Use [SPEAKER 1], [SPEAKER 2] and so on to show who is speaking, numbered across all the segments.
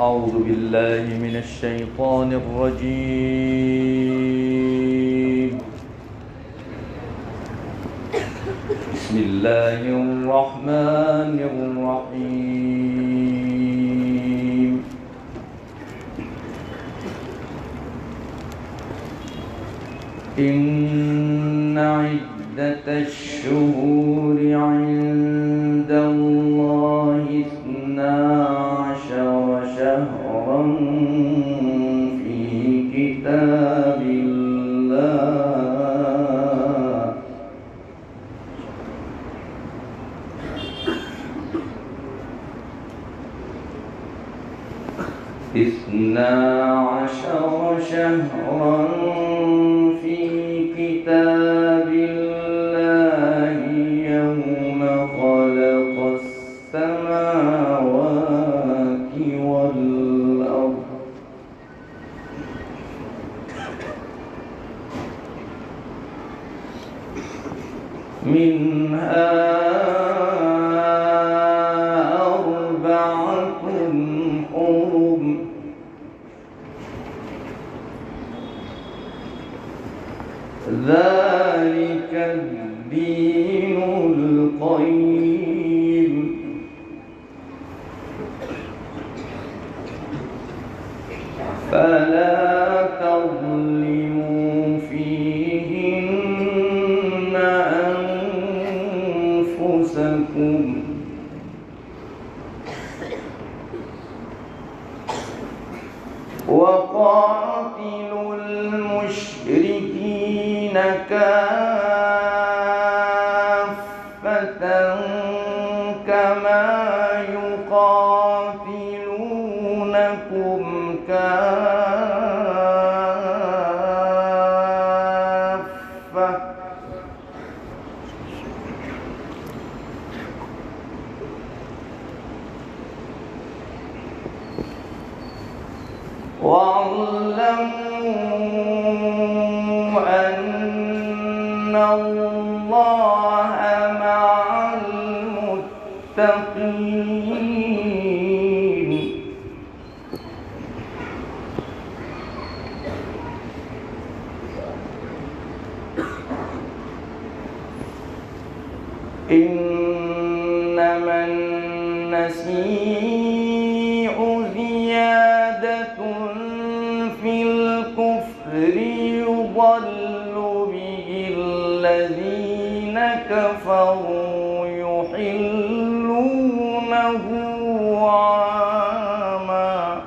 [SPEAKER 1] أعوذ بالله من الشيطان الرجيم. بسم الله الرحمن الرحيم. إن عدة الشهور عند الله 12 شهرا في كتاب الله 12 شهرا في كتاب الله يوم خلق السماوات والأرض منها أربعة حرم ذلك الدين القيم فلا تظلموا فيهن أنفسكم وقاتلوا المشركين كافة كما يقاتلونكم كافة واعلموا أن الله مع المتقين إنما النسيء زيادة في الكفر يضل به الذين كفروا يحلونه عاما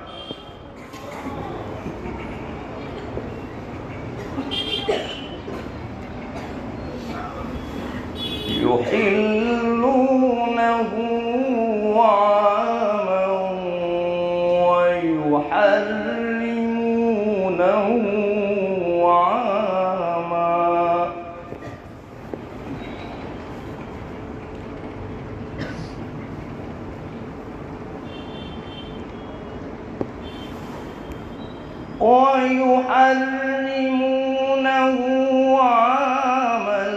[SPEAKER 1] ويحرمونه عاما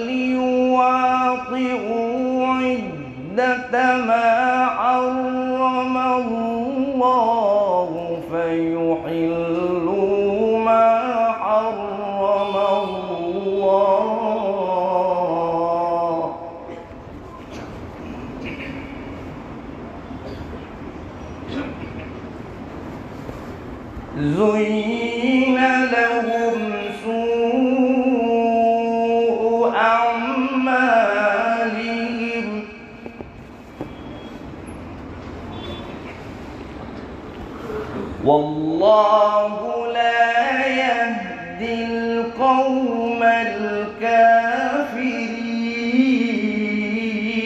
[SPEAKER 1] ليواطئوا عدة ما حرم الله فيحلوا ما حرم الله زين لهم سوء أعمالهم والله لا يهدي القوم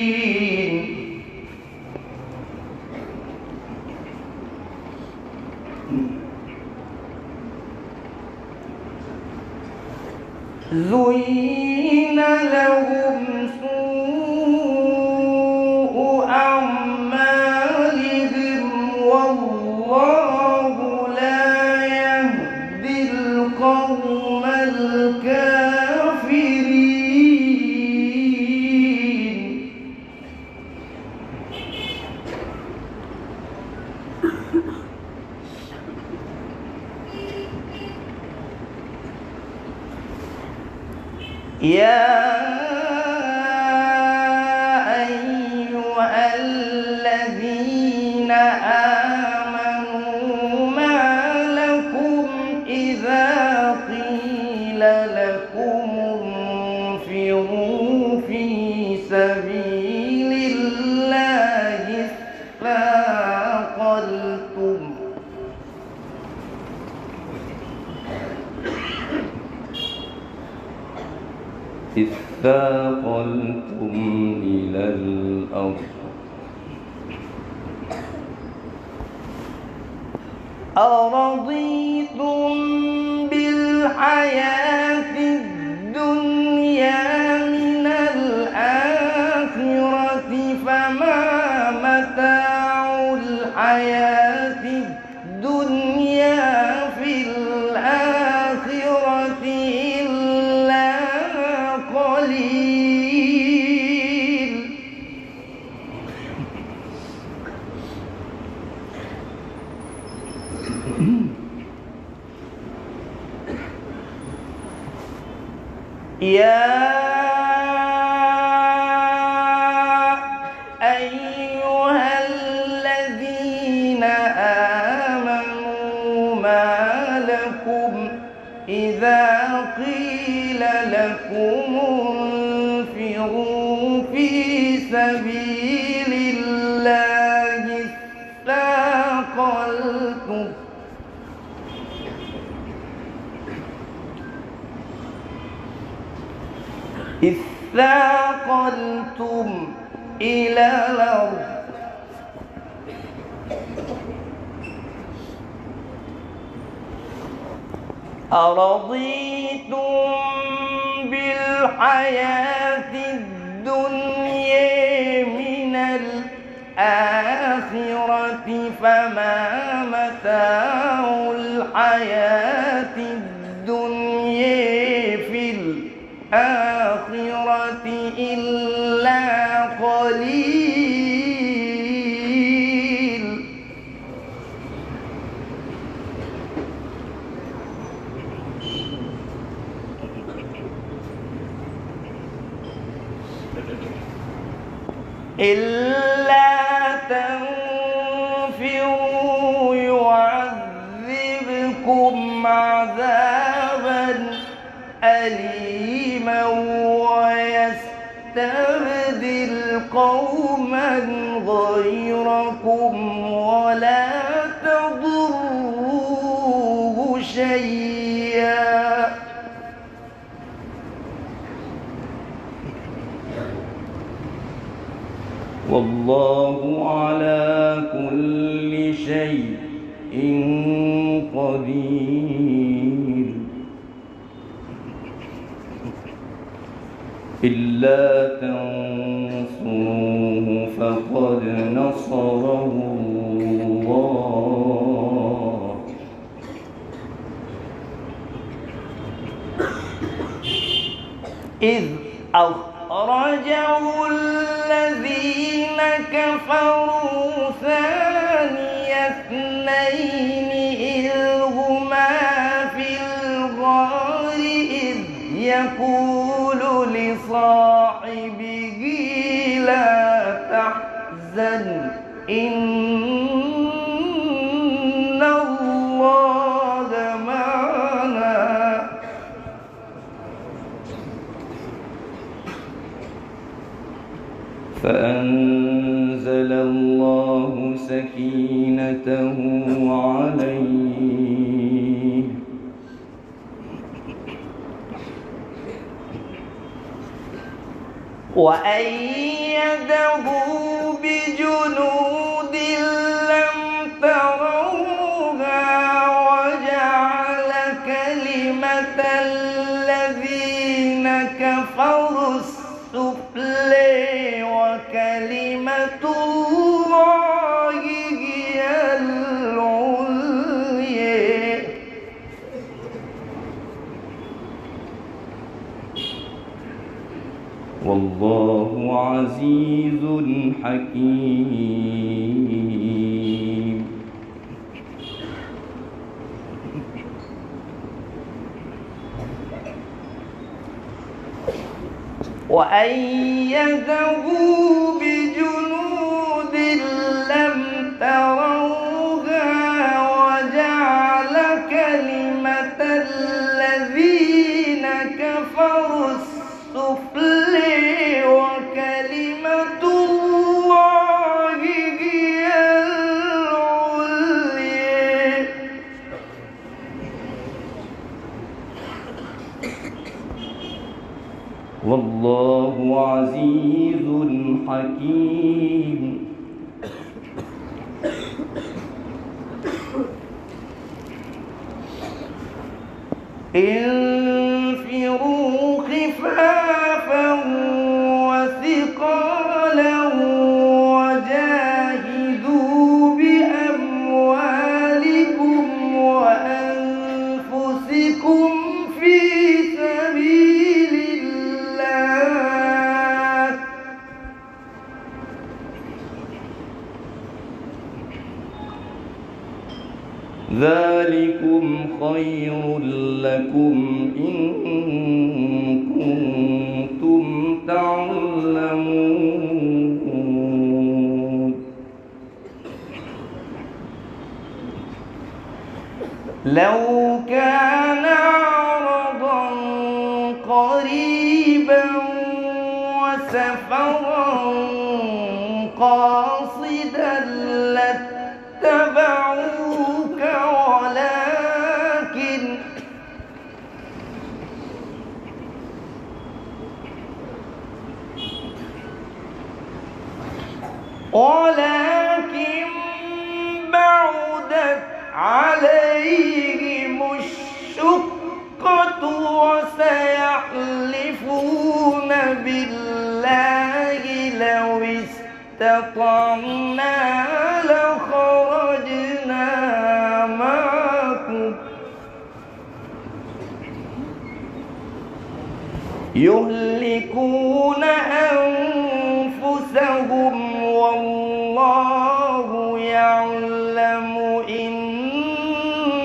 [SPEAKER 1] الكافرين زين لهم سوء أعمالهم والله لا يهدي القوم الكافرين يا أيها الذين آمنوا ما لكم إذا قيل لكم انفروا في سبيل الله اثاقلتم إلى الأرض أرضيتم بالحياة الدنيا من الآخرة فما متاع الحياة الدنيا في الآخرة إلا قليل. يا أيها الذين آمنوا ما لكم إذا قيل لكم انفروا في سبيل الله اثاقلتم إلى الأرض أرضيتم بالحياة الدنيا من الآخرة فما متاع الحياة الدنيا في الآخرة إلا قليل. إلا تنفروا يعذبكم عذابا أليما ويستبدل قوما غيركم ولا تضروه شيئا والله على كل شيء قدير. إلا تنصروه فقد نصره الله إذ أخرجه الذين كفروا ثاني اثنين إذ هما في الغار إذ يقول لصاحبه لا تحزن إن الله معنا فأنزل الله سكينته عليه وأيده بجنود لم تروها وجعل كلمة الذين كفروا السفلى وكلمة الله هي العليا والله عزيز حكيم. وأيده بجنود لم تروها وجعل كلمة الذين كفروا السفلى وكلمة الله هي العليا والله عزيز حكيم. انفروا خفافا وثقالا وجاهدوا بأموالكم وأنفسكم في سبيل الله ذلكم خير لكم إن كنتم تعلمون. لو كان عرضا قريبا وسفرا قاصدا لاتبعوك ولكن بعدت عليهم الشقة وسيحلفون بالله لو استطعنا لخرجنا معكم يهلكون أنفسهم والله يعلم إنهم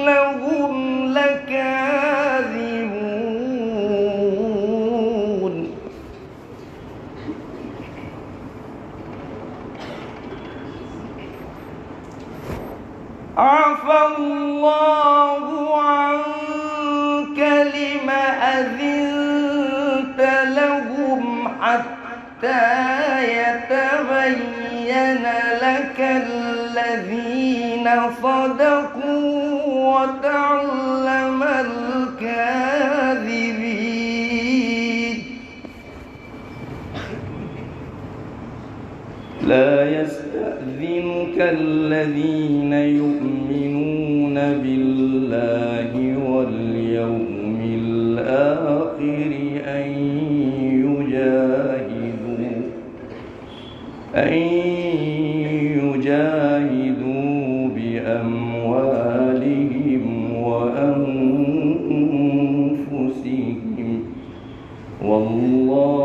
[SPEAKER 1] لكاذبون. عفى الله عنك لم أذنت لهم حتى يتبين لك الذين صدقوا وتعلم الكاذبين. لا يستأذنك الذين يؤمنون بالله واليوم الآخر أن يجاهدوا بأموالهم وأنفسهم والله